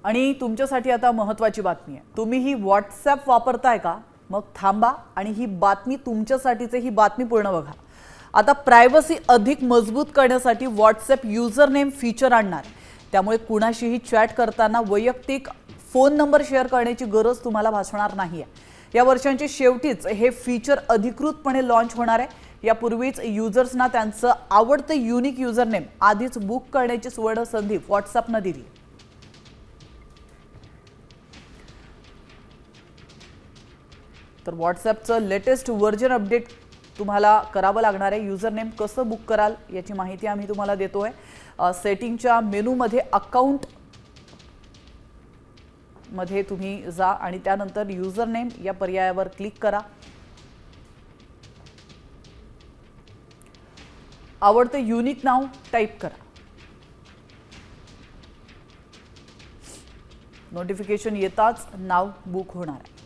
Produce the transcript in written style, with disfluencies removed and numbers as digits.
आणि तुमच्यासाठी आता महत्त्वाची बातमी आहे. तुम्ही ही व्हॉट्सॲप वापरताय का? मग थांबा आणि ही बातमी तुमच्यासाठीच आहे. ही बातमी पूर्ण बघा. आता प्रायव्हसी अधिक मजबूत करण्यासाठी व्हॉट्सॲप युजर नेम फीचर आणणार. त्यामुळे कुणाशीही चॅट करताना वैयक्तिक फोन नंबर शेअर करण्याची गरज तुम्हाला भासणार नाही आहे. या वर्षांच्या शेवटीच हे फीचर अधिकृतपणे लॉन्च होणार आहे. यापूर्वीच युजर्सना त्यांचं आवडतं युनिक युजर नेम आधीच बुक करण्याची सुवर्ण संधी व्हॉट्सॲपनं दिली. तर व्हॉट्सॲपचं लेटेस्ट व्हर्जन अपडेट तुम्हाला करावं लागणार आहे. युजर नेम कसं बुक कराल याची माहिती आम्ही तुम्हाला देतोय. सेटिंगच्या मेनूमध्ये अकाउंट मध्ये तुम्ही जा आणि त्यानंतर युजर नेम या पर्यायावर क्लिक करा. आवडतं युनिक नाव टाईप करा. नोटिफिकेशन येताच नाव बुक होणार आहे.